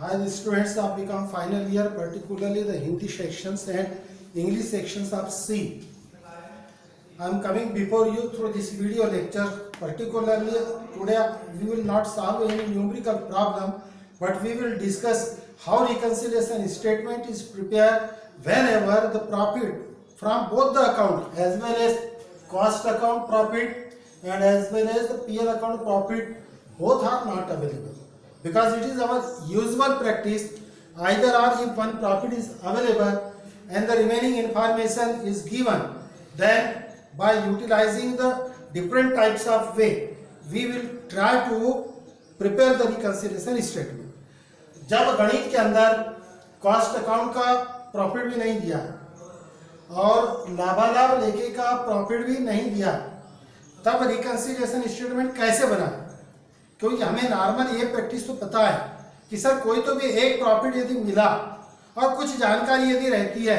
Hi, the students have become final year, particularly the Hindi sections and English sections of C. I am coming before you through this video lecture. Particularly today we will not solve any numerical problem, but we will discuss how reconciliation statement is prepared whenever the profit from both the account as well as cost account profit and as well as the PL account profit both are not available. Because it is our usual practice, either or if one profit is available and the remaining information is given, then by utilizing the different types of way, we will try to prepare the reconciliation statement. जब गणित के अंदर cost account का profit भी नहीं दिया और लाभालाभ लेके का प्रॉफिट भी नहीं दिया, तब रिकंसिलिएशन स्टेटमेंट कैसे बना? क्योंकि हमें नॉर्मल ये प्रैक्टिस तो पता है कि सर कोई तो भी एक प्रॉफिट यदि मिला और कुछ जानकारी यदि रहती है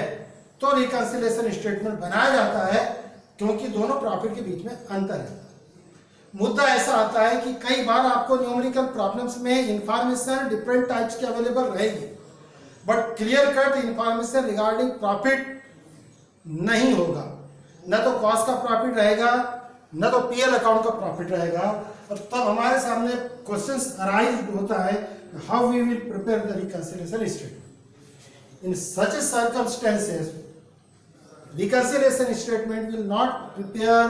तो रिकंसिलिएशन स्टेटमेंट बनाया जाता है, क्योंकि दोनों प्रॉफिट के बीच में अंतर है। मुद्दा ऐसा आता है कि कई बार आपको न्यूमेरिकल प्रॉब्लम्स में इंफॉर्मेशन डिफरेंट टाइप्स की अवेलेबल रहेगी, but clear cut information regarding profit नहीं होगा। न तो कॉस्ट का प्रॉफिट रहेगा, न तो पीएल अकाउंट का प्रॉफिट रहेगा, और तब हमारे सामने क्वेश्चंस अराइज होता है how we will prepare the reconciliation statement. In such circumstances reconciliation statement will not prepare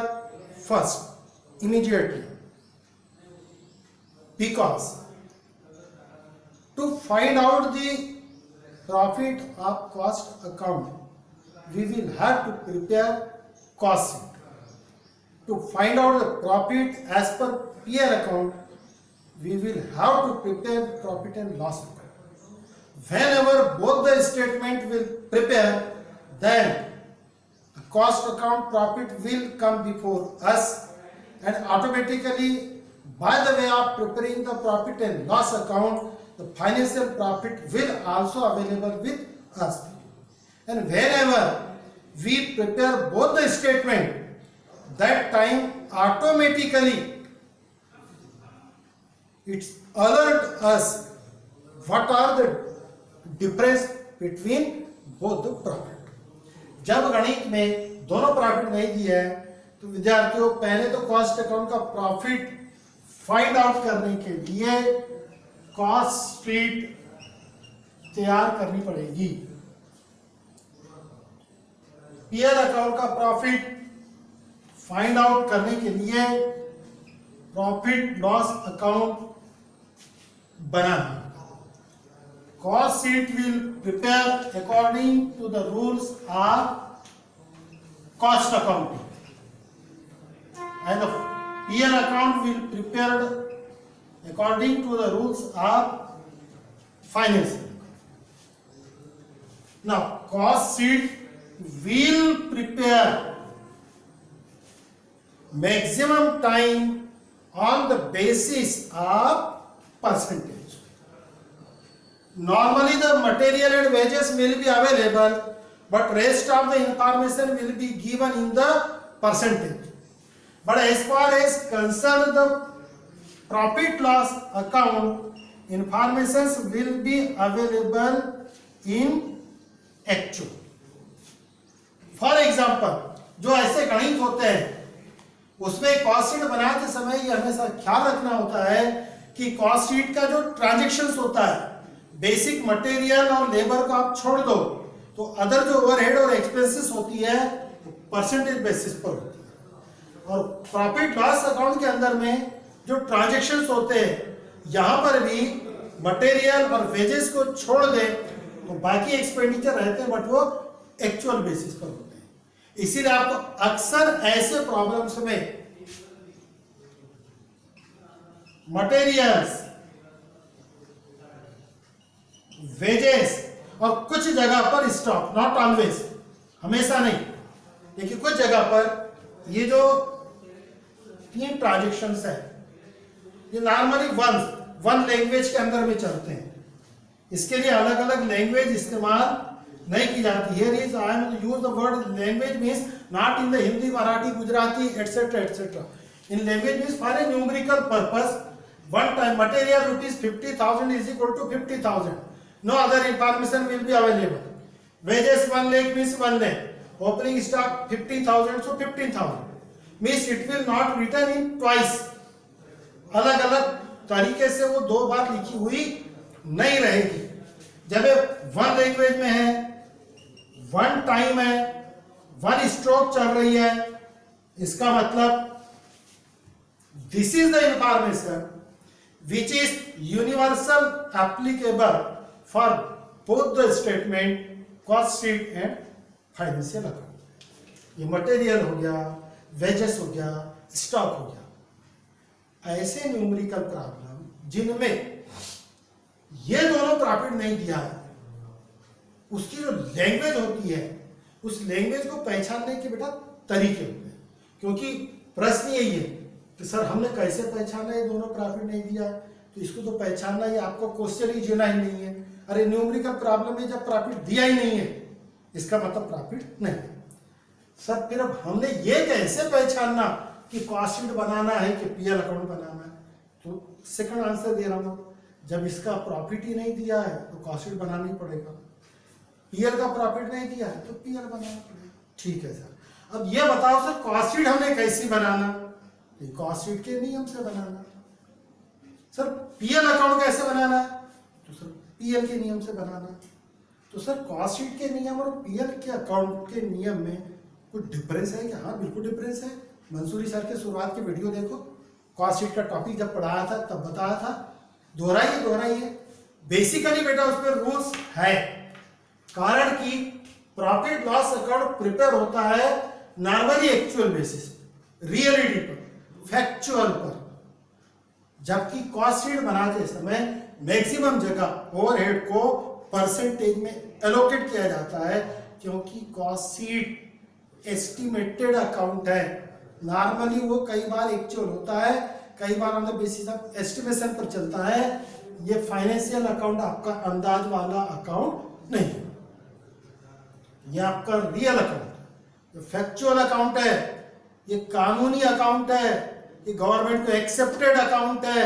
first immediately, because to find out the profit of cost account we will have to prepare cost sheet. To find out the profit as per PL account we will have to prepare the profit and loss account. Whenever both the statement will prepare, then cost account profit will come before us, and automatically by the way of preparing the profit and loss account, the financial profit will also available with us. And whenever we prepare both the statement, that time automatically it's alert us what are the difference between both the profit. जब गणित में दोनों profit नहीं दिए हैं तो विद्यार्थियों पहले तो कॉस्ट अकाउंट का प्रॉफिट फाइंड आउट करने के लिए कॉस्ट शीट तैयार करनी पड़ेगी। पीएल अकाउंट का प्रॉफिट फाइंड आउट करने के लिए profit loss account banana. Cost sheet will prepare according to the rules of cost accounting, and the PL account will prepare according to the rules of finance. Now, cost sheet will prepare maximum time on the basis of percentage. Normally the material and wages will be available, but rest of the information will be given in the percentage. But as far as concerned the profit loss account, informations will be available in actual. For example, जो ऐसे गणित होते हैं उसमें cost sheet बनाते समय ये हमेशा ख्याल रखना होता है कि कॉस्ट शीट का जो ट्रांजैक्शंस होता है, बेसिक मटेरियल और लेबर को आप छोड़ दो तो अदर जो ओवरहेड और एक्सपेंसेस होती है परसेंटेज बेसिस पर होती है। और प्रॉफिट लॉस अकाउंट के अंदर में जो ट्रांजैक्शंस होते हैं यहां पर भी मटेरियल और वेजेस को छोड़ दे तो बाकी एक्सपेंडिचर रहते हैं, बट वो एक्चुअल बेसिस पर होते हैं। इसीलिए आपको अक्सर ऐसे प्रॉब्लम्स में मटेरियल्स, वेजेस और कुछ जगह पर स्टॉक, नॉट ऑलवेज, हमेशा नहीं, लेकिन कुछ जगह पर ये जो तीन ट्रांजैक्शंस है ये नॉर्मली वन लैंग्वेज के अंदर में चलते हैं। इसके लिए अलग अलग लैंग्वेज इस्तेमाल नहीं की जाती। Here is I am use the word language means not in the Hindi, Marathi, Gujarati etcetera etcetera. In language means for a numerical purpose one time material rupees 50,000 is equal to 50,000. No other information will be available. Wages 1 lakh means 1 lakh. Opening stock 50,000 so 15,000. Means it will not written in twice. अलग अलग तरीके से वो दो बार लिखी हुई नहीं रहेगी. जब ये वन लैंग्वेज में है, वन टाइम है, वन स्ट्रोक चल रही है, इसका मतलब this is the information which is universal applicable for both the statement cost sheet and financial account. ये मटेरियल हो गया, वेजेस हो गया, स्टॉक हो गया. ऐसे न्यूमेरिकल प्रॉब्लम जिनमें ये दोनों प्रॉफिट नहीं दिया है, उसकी जो लैंग्वेज होती है, उस लैंग्वेज को पहचानने के बेटा तरीके होते हैं. क्योंकि प्रश्न यही है कि सर हमने कैसे पहचाना ये दोनों प्रॉफिट नहीं दिया है, तो इसको तो पहचानना ही आपको क्वेश्चन ही जीना ही नहीं है. अरे न्यूमेरिकल प्रॉब्लम में जब प्रॉफिट दिया ही नहीं है, इसका मतलब प्रॉफिट नहीं. सर फिर अब हमने ये कैसे पहचानना कि कॉस्ट शीट बनाना है कि पीएल अकाउंट बनाना है? तो सेकंड आंसर दे रहा हूं, जब इसका प्रॉफिट ही नहीं दिया है तो कॉस्ट शीट बनाना ही पड़ेगा. पीएल का प्रॉफिट नहीं दिया है तो पीएल बनाना पड़ेगा. ठीक है सर. अब ये बताओ सर कॉस्ट शीट हमने कैसी बनाना? कॉस्ट शीट के नियम से बनाना. सर पीएल अकाउंट कैसे बनाना? तो सर पीएल के नियम से बनाना. तो सर कॉस्ट शीट के नियम और पीएल के अकाउंट के नियम में कुछ डिफरेंस है क्या? हाँ बिल्कुल डिफरेंस है. मंसूरी सर के शुरुआत के वीडियो देखो, कॉस्ट शीट का टॉपिक जब पढ़ाया था तब बताया था. दोहराइए. बेसिकली बेटा उसमें रूल्स है, कारण कि प्रॉफिट लॉस अकाउंट प्रिपेयर होता है नॉर्मली एक्चुअल बेसिस, रियलिटी पर, फैक्चुअल पर, जबकि कॉस्ट शीट बनाते समय मैक्सिमम जगह ओवरहेड को परसेंटेज में एलोकेट किया जाता है, क्योंकि कॉस्ट शीट एस्टिमेटेड अकाउंट है. नॉर्मली वो कई बार एक्चुअल होता है, कई बार on the basis of estimation पर चलता है. ये फाइनेंशियल अकाउंट आपका अंदाज वाला अकाउंट नहीं, ये आपका रियल अकाउंट, ये फैक्चुअल अकाउंट है, ये कानूनी अकाउंट है, ये गवर्नमेंट को एक्सेप्टेड अकाउंट है.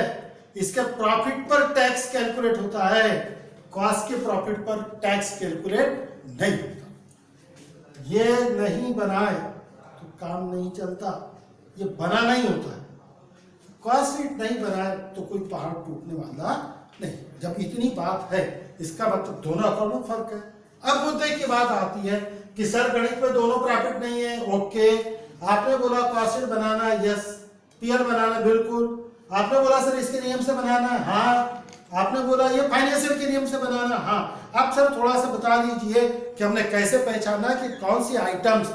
इसके प्रॉफिट पर टैक्स कैलकुलेट होता है, कॉस्ट के प्रॉफिट पर टैक्स कैलकुलेट नहीं होता. ये नहीं बनाए तो काम नहीं चलता, ये बनाना ही होता है. कॉस्ट शीट नहीं बनाए तो कोई पहाड़ टूटने वाला नहीं. जब इतनी बात है, इसका मतलब दोनों अकाउंट में फर्क है. अब मुद्दे की बात आती है कि सर गणित में दोनों प्रॉफिट नहीं है. ओके, आपने बोला कॉस्ट शीट बनाना, यस. पीएल बनाना, बिल्कुल. आपने बोला सर इसके नियम से बनाना, हाँ. आपने बोला ये फाइनेंशियल के नियम से बनाना, हाँ. आप सर थोड़ा सा बता दीजिए कि हमने कैसे पहचाना कि कौन सी आइटम्स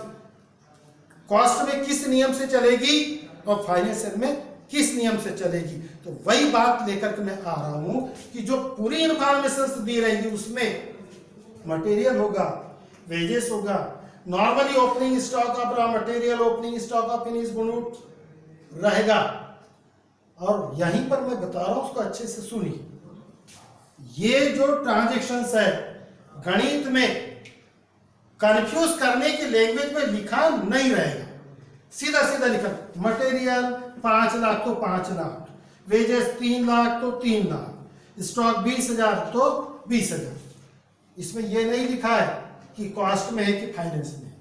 कॉस्ट में किस नियम से चलेगी और फाइनेंशियल में किस नियम से चलेगी. तो वही बात लेकर के मैं आ रहा हूं कि जो पूरी इंफॉर्मेशन दी रहेगी उसमें मटेरियल होगा, वेजेस होगा, normally opening stock of raw material, opening stock of finish goods रहेगा. और यहीं पर मैं बता रहा हूं, उसको अच्छे से सुनिए. ये जो ट्रांजैक्शंस है गणित में कंफ्यूज करने की लैंग्वेज में लिखा नहीं रहेगा. सीधा सीधा लिखा, मटेरियल 5 लाख तो 5 लाख, वेजेस 3 लाख तो 3 लाख, स्टॉक 20,000 तो 20,000. इसमें ये नहीं लिखा है कि कॉस्ट में है कि फाइनेंस में.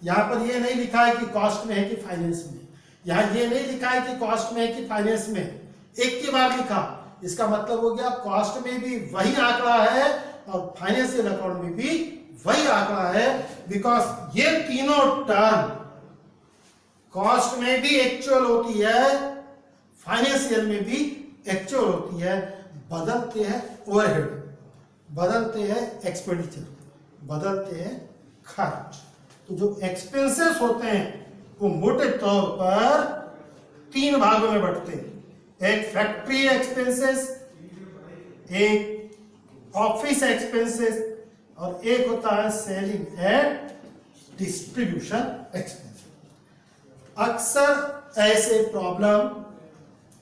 यहां पर ये नहीं लिखा है कि कॉस्ट में है कि फाइनेंस में. यहां ये नहीं लिखा है कि कॉस्ट में है कि फाइनेंस में. एक की बार लिखा, इसका मतलब हो गया कॉस्ट में भी वही आंकड़ा है और फाइनेंशियल अकाउंट में भी वही आंकड़ा है. बिकॉज ये तीनों टर्म कॉस्ट में भी एक्चुअल होती है, फाइनेंशियल में भी एक्चुअल होती है. बदलते हैं ओवरहेड, बदलते हैं एक्सपेंडिचर, बदलते हैं खर्च. तो जो एक्सपेंसेस होते हैं वो मोटे तौर पर 3 भागों में बंटते हैं. एक फैक्ट्री एक्सपेंसेस, एक ऑफिस एक्सपेंसेस और एक होता है सेलिंग एंड डिस्ट्रीब्यूशन एक्सपेंसेस. अक्सर ऐसे प्रॉब्लम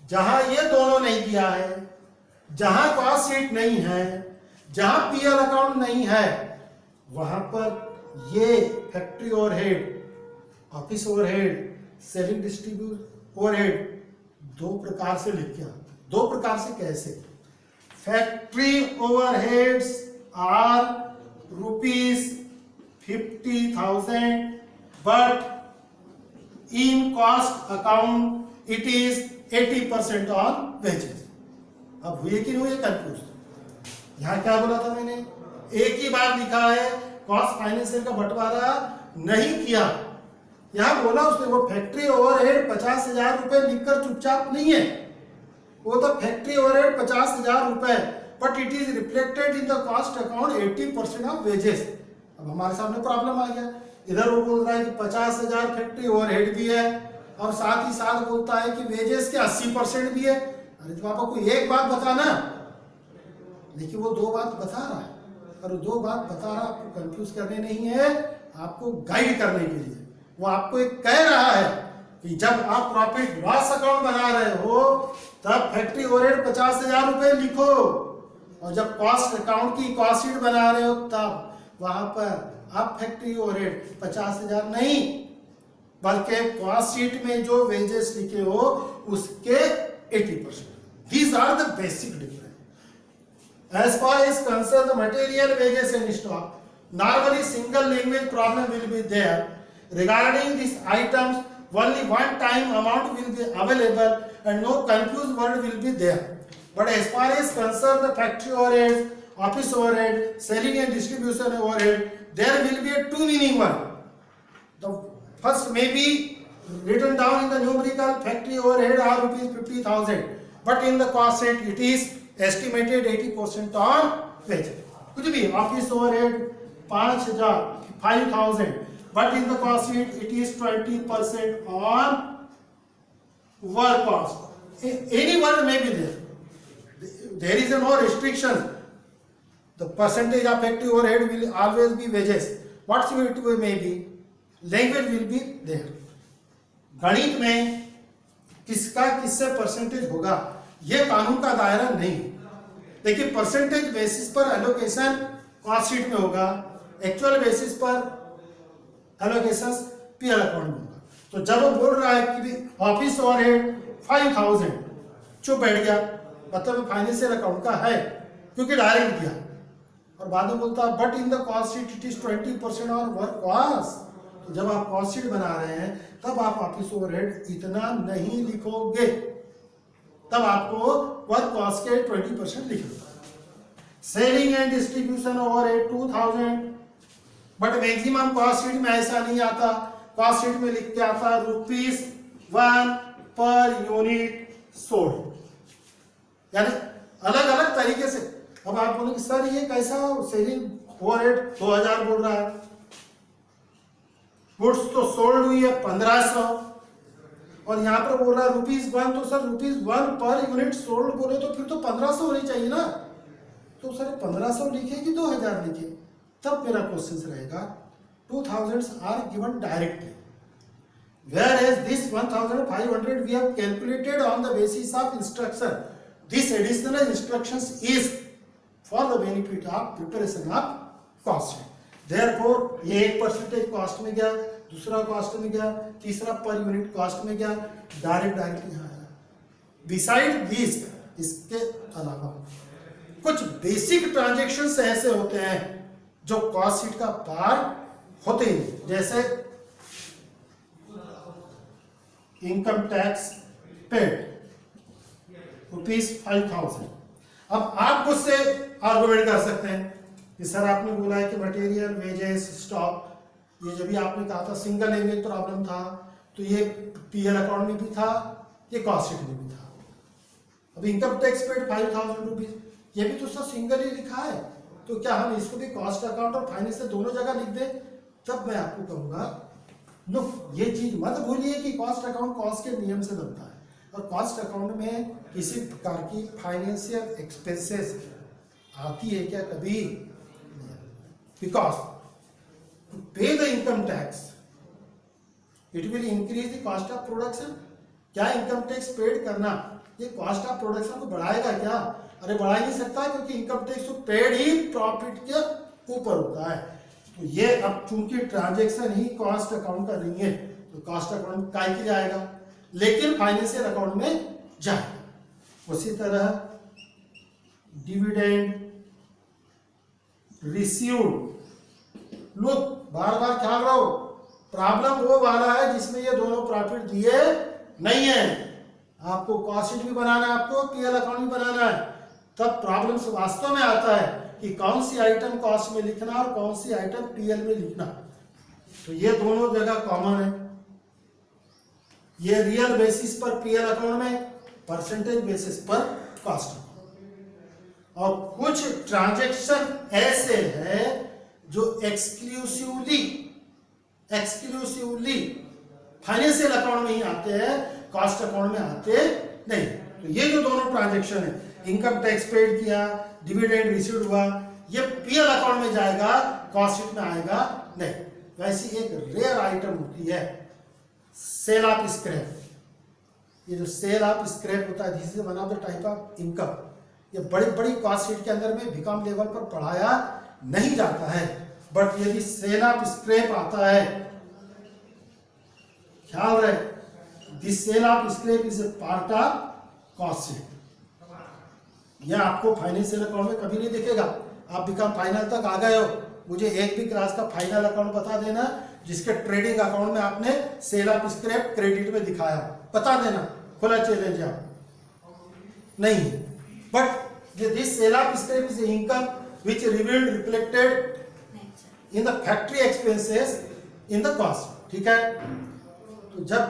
जहां ये दोनों नहीं दिया है, जहां कॉस्ट शीट नहीं है, जहां पीएल अकाउंट नहीं है, वहां पर ये factory overhead, office overhead, selling distribute overhead 2 प्रकार से लिख के आते हैं. दो प्रकार से कैसे, factory overheads are ₹50,000 but in cost account it is 80% on wages. अब हुए कि नहीं हुए कंफ्यूज? यहां क्या बोला था मैंने, एक ही बार लिखा है, कॉस्ट फाइनेंशियल का बंटवारा नहीं किया। यहां बोला उसने वो फैक्ट्री ओवरहेड 50,000 रुपए लिखकर चुपचाप नहीं है, वो तो फैक्ट्री ओवरहेड 50,000 रुपए, but it is reflected in the cost account 80% of wages. अब हमारे सामने प्रॉब्लम आ गया, इधर वो बोल रहा है कि 50,000 फैक्ट्री ओवरहेड भी है और साथ ही साथ बोलता है कि वेजेस के 80% भी है। अरे तो पापा कोई एक बात बताना, लेकिन वो दो बात बता रहा है, और दो बात बता रहा आपको कंफ्यूज करने नहीं है, आपको गाइड करने के लिए। वो आपको एक कह रहा है कि जब आप प्रॉफिट लॉस अकाउंट बना रहे हो तब फैक्ट्री ओवरहेड 50,000 रुपए लिखो, और जब कॉस्ट अकाउंट की कॉस्ट शीट बना रहे हो तब वहां पर आप फैक्ट्री ओवरहेड 50,000 नहीं, बल्कि कॉस्ट शीट में जो वेजेस लिखे हो उसके 80%। These are the basic difference. As far as concerned the material wages and stock, normally single language problem will be there. Regarding these items, only one time amount will be available and no confused word will be there. But as far as concerned the factory overhead, office overhead, selling and distribution overhead, there will be a two meaning one. The first may be written down in the numerical factory overhead are ₹50,000, but in the cost sheet it is estimated 80% on wages. कुछ भी office overhead 5,000, but in the cost sheet it is 20% on work cost. Any word may be there. There is no restriction. The percentage of factory overhead will always be wages. Whatsoever it may be, language will be there. गणित में किसका किससे percentage होगा ये कानून का दायरा नहीं, लेकिन परसेंटेज बेसिस पर एलोकेशन कॉस्ट शीट में होगा, एक्चुअल बेसिस पर एलोकेशन पीएल अकाउंट में होगा। तो जब वो बोल रहा है कि ऑफिस ओवरहेड 5,000, चुप बैठ गया, मतलब फाइनेंशियल अकाउंट का है क्योंकि डायरेक्ट दिया, और बाद में बोलता है but in the cost sheet it is 20% on work cost. तो जब आप कॉस्ट शीट बना रहे हैं तब आप ऑफिस ओवरहेड इतना नहीं लिखोगे, तब आपको वर्क कॉस्ट के 20% लिखना। Selling and distribution overhead 2,000, but maximum cost sheet में ऐसा नहीं आता, कॉस्ट शीट में लिख के आता ₹1 पर यूनिट सोल्ड, यानी अलग अलग तरीके से। अब आप बोलेंगे सर ये कैसा सेलिंग ओवरहेड 2,000 बोल रहा है, गुड्स तो सोल्ड हुई है 1,500, और यहाँ पर बोल रहा है ₹1, तो सर ₹1 पर यूनिट सोल्ड बोले तो फिर तो 1,500 होनी चाहिए ना, तो सर 1,500 लिखे कि 2,000 लिखे? तब मेरा क्वेश्चन रहेगा 2,000 are given directly, whereas this 1,500 we have calculated on the basis of instruction. This additional instructions is for the benefit of preparation of cost sheet. Therefore ये 1% कॉस्ट में गया, दूसरा कॉस्ट में गया, तीसरा पर यूनिट कॉस्ट में गया, direct यहाँ आया। बिसाइड दिस, इसके अलावा कुछ बेसिक ट्रांजेक्शन्स ऐसे होते हैं जो कॉस्ट शीट का पार्ट होते हैं, जैसे इनकम टैक्स पेड ₹5,000। अब आप मुझसे आर्गुमेंट कर सकते हैं कि सर आपने बोला है कि मटेरियल वेजेस स्टॉक, ये जब भी आपने कहा था सिंगल लैंग्वेज प्रॉब्लम था, तो ये पीएल अकाउंट में भी था, ये कॉस्ट शीट में भी था। अब इनकम टैक्स पेड ₹5,000, ये भी तो सर सिंगल ही लिखा है, तो क्या हम इसको भी कॉस्ट अकाउंट और फाइनेंस से दोनों जगह लिख दें? तब मैं आपको कहूंगा नो, ये चीज मत भूलिए कि कॉस्ट अकाउंट कॉस्ट के नियम से बनता है, और कॉस्ट अकाउंट में किसी प्रकार की फाइनेंशियल एक्सपेंसेस आती है क्या कभी? बिकॉज टू पे the income tax it will increase the cost of production. क्या इनकम टैक्स पेड करना ये कॉस्ट ऑफ प्रोडक्शन को बढ़ाएगा क्या? अरे बढ़ा ही नहीं सकता, क्योंकि इनकम टैक्स तो पेड ही प्रॉफिट के ऊपर होता है। तो ये अब चूंकि ट्रांजैक्शन ही कॉस्ट अकाउंट का नहीं है, तो कॉस्ट अकाउंट काय के जाएगा, लेकिन फाइनेंशियल अकाउंट में जाएगा। उसी तरह डिविडेंड रिसीव्ड, लुक बार बार ख्याल रहो, प्रॉब्लम वो वाला है जिसमें ये दोनों प्रॉफिट दिए नहीं है। आपको कॉस्ट शीट भी बनाना है, आपको पीएल अकाउंट भी बनाना है, तब प्रॉब्लम वास्तव में आता है कि कौन सी आइटम कॉस्ट में लिखना और कौन सी आइटम पीएल में लिखना। तो ये दोनों जगह कॉमन है, ये रियल बेसिस पर पीएल अकाउंट में, परसेंटेज बेसिस पर कॉस्ट। और कुछ ट्रांजैक्शन ऐसे है जो एक्सक्लूसिवली फाइनेंशियल अकाउंट में ही आते हैं, कॉस्ट अकाउंट में आते नहीं। तो ये जो दोनों ट्रांजैक्शन है, इनकम टैक्स पेड किया, डिविडेंड रिसीव्ड हुआ, ये पीएल अकाउंट में जाएगा, कॉस्ट शीट में आएगा नहीं। वैसी एक रेयर आइटम होती है सेल ऑफ स्क्रैप। ये जो सेल ऑफ स्क्रैप होता है, this is one of the type of income. ये बड़ी बड़ी कॉस्ट शीट के अंदर में बीकॉम लेवल पर पढ़ाया नहीं जाता है, बट यदि सेल ऑफ स्क्रैप आता है, ख्याल रहे, this sale of scrap is a part of cost sheet. यह आपको फाइनेंशियल अकाउंट में कभी नहीं दिखेगा। आप बीकॉम फाइनल तक आ गए हो, मुझे एक भी क्लास का फाइनल अकाउंट बता देना जिसके ट्रेडिंग अकाउंट में आपने सेल ऑफ स्क्रैप क्रेडिट में दिखाया, बता देना, खुला चैलेंज है। नहीं, but this sale of scrap is income which revealed reflected in the factory expenses in the cost। ठीक है, तो जब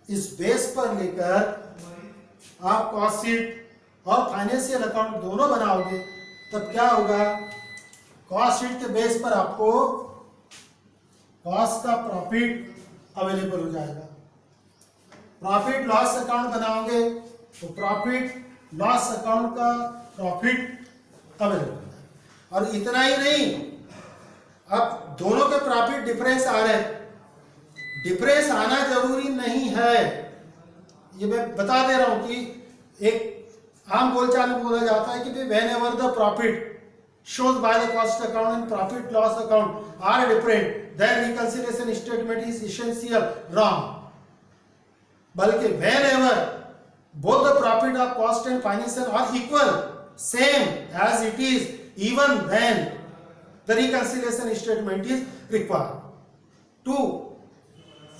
इस बेस पर लेकर आप कॉस्ट शीट और फाइनेंशियल अकाउंट दोनों बनाओगे, तब क्या होगा, कॉस्ट शीट के बेस पर आपको कॉस्ट का प्रॉफिट अवेलेबल हो जाएगा। प्रॉफिट लॉस अकाउंट बनाओगे तो प्रॉफिट लॉस अकाउंट का प्रॉफिट अवेलेबल। और इतना ही नहीं, अब दोनों के प्रॉफिट डिफरेंस आ रहे हैं। डिफरेंस आना जरूरी नहीं है, ये मैं बता दे रहा हूं कि एक आम बोलचाल में बोला जाता है कि whenever the profit shows by the cost account and profit loss account are different, then reconciliation statement is essential wrong. बल्कि whenever both the profit of cost and financial are equal, same as it is, even then the reconciliation statement is required to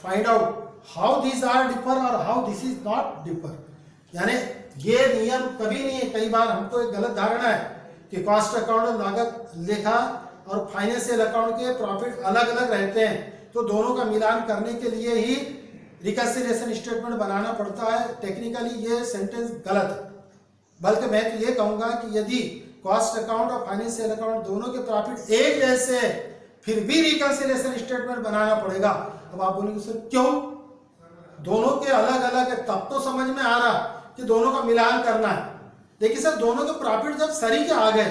find out how these are differ or how this is not differ। यानी ये नियम कभी नहीं है। कई बार हमको एक गलत धारणा है कि कॉस्ट अकाउंट लागत लेखा और फाइनेंशियल अकाउंट के प्रॉफिट अलग अलग रहते हैं, तो दोनों का मिलान करने के लिए ही रिकंसिलिएशन स्टेटमेंट बनाना पड़ता है। टेक्निकली ये सेंटेंस गलत है, बल्कि मैं तो ये कहूंगा कि यदि कॉस्ट अकाउंट और फाइनेंशियल अकाउंट दोनों के प्रॉफिट एक जैसे है, फिर भी रिकंसिलिएशन स्टेटमेंट बनाना पड़ेगा। अब आप बोलेंगे सर क्यों, दोनों के अलग अलग है, तब तो समझ में आ रहा कि दोनों का मिलान करना है। देखिए सर, दोनों के प्रॉफिट जब सरी के आ गए,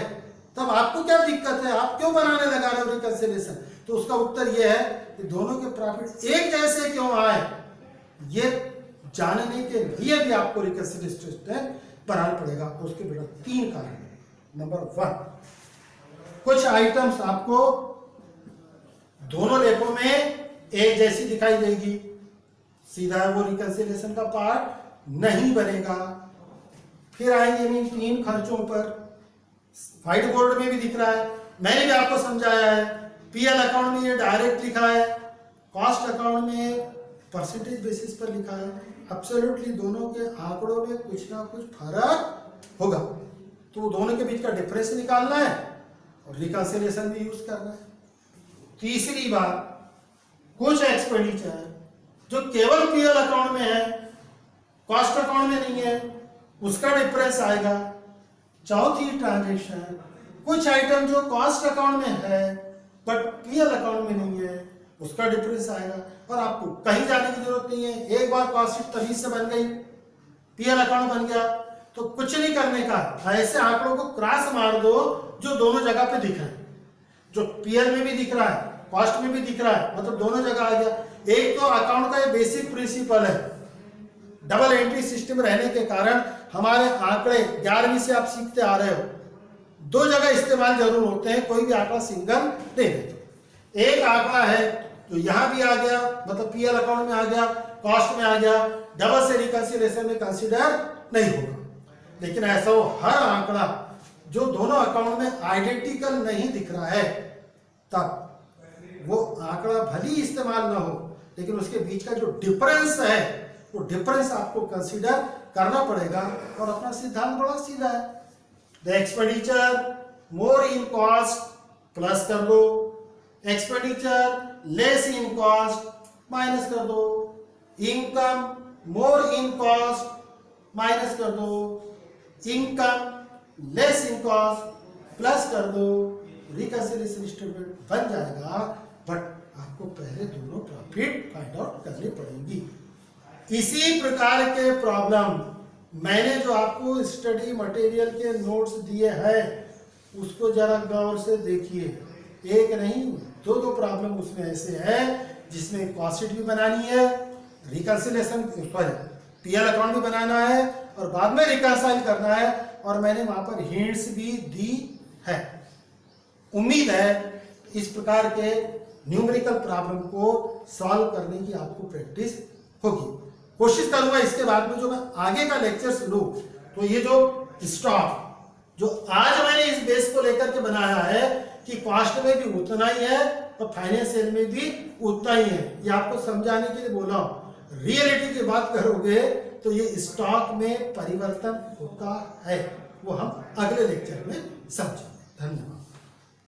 तब आपको क्या दिक्कत है, आप क्यों बनाने लगा रहे हो रिकंसिलिएशन? तो उसका उत्तर यह है कि दोनों के प्रॉफिट एक जैसे क्यों आए, ये जानने के लिए भी आपको रिकंसिलिएशन स्टेटमेंट बनाना पड़ेगा। उसके बेटा 3 कारण। नंबर 1, कुछ आइटम्स आपको दोनों लेखों में एक जैसी दिखाई देगी, सीधा वो रिकंसिलिएशन का पार्ट नहीं बनेगा। फिर आएंगे इन 3 खर्चों पर, व्हाइट बोर्ड में भी दिख रहा है, मैंने भी आपको समझाया है। पीएल अकाउंट में ये डायरेक्ट लिखा है, कॉस्ट अकाउंट में परसेंटेज बेसिस पर लिखा है। एब्सोल्युटली दोनों के आंकड़ों में कुछ ना कुछ फर्क होगा, तो दोनों के बीच का डिफरेंस निकालना है और रिकंसिलिएशन भी यूज करना है। तीसरी बात, कुछ एक्सपेंडिचर जो केवल पीएल अकाउंट में है, कॉस्ट अकाउंट में नहीं है, उसका डिफरेंस आएगा। चौथी ट्रांजैक्शन, कुछ आइटम जो कॉस्ट अकाउंट में है बट पीएल अकाउंट में नहीं है, उसका डिफरेंस आएगा। और आपको कहीं जाने की जरूरत नहीं है, एक बार कॉस्ट शीट तभी से बन गई, पीएल अकाउंट बन गया, तो कुछ नहीं करने का, ऐसे आंकड़ों को क्रॉस मार दो जो दोनों जगह पे दिख रहा है, जो पीएल में भी दिख रहा है, कॉस्ट में भी दिख रहा है, मतलब दोनों जगह आ गया। एक तो अकाउंट का ये बेसिक प्रिंसिपल है, डबल एंट्री सिस्टम रहने के कारण हमारे आंकड़े 11वीं से आप सीखते आ रहे हो, 2 जगह इस्तेमाल जरूर होते हैं, कोई भी आंकड़ा सिंगल नहीं देते। एक आंकड़ा है तो यहां भी आ गया, मतलब पीएल अकाउंट में आ गया, कॉस्ट में आ गया, डबल से रिकंसिलिएशन में कंसीडर नहीं होगा। लेकिन ऐसा हो हर आंकड़ा जो दोनों अकाउंट में आइडेंटिकल नहीं दिख रहा है, तब वो आंकड़ा भले ही इस्तेमाल ना हो, लेकिन उसके बीच का जो डिफरेंस है वो डिफरेंस आपको कंसीडर करना पड़ेगा। और अपना सिद्धांत बड़ा सीधा है, the expenditure more in cost plus कर दो, expenditure less in cost minus कर दो, income more in cost minus कर दो, income less in cost plus कर दो, रिकंसिलिएशन स्टेटमेंट बन जाएगा। बट आपको पहले दोनों प्रॉफिट फाइंड आउट करनी पड़ेगी। इसी प्रकार के प्रॉब्लम मैंने जो आपको स्टडी मटेरियल के नोट्स दिए हैं उसको जरा गौर से देखिए। एक नहीं दो प्रॉब्लम उसमें ऐसे हैं जिसमें कॉस्ट शीट भी बनानी है, रिकंसिलिएशन पीएल अकाउंट भी बनाना है और बाद में रिकंसाइल करना है, और मैंने वहां पर हिंट्स भी दी है। उम्मीद है इस प्रकार के न्यूमेरिकल प्रॉब्लम को सॉल्व करने की आपको प्रैक्टिस होगी। कोशिश करूंगा इसके बाद में जो मैं आगे का लेक्चर्स लूं तो ये जो स्टॉक जो आज मैंने इस बेस को लेकर के बनाया है कि कॉस्ट में भी उतना ही है और फाइनेंशियल में भी उतना ही है, ये आपको समझाने के लिए बोला हूं। रियलिटी की बात करोगे तो ये स्टॉक में परिवर्तन होता है, वो हम अगले लेक्चर में समझेंगे। धन्यवाद।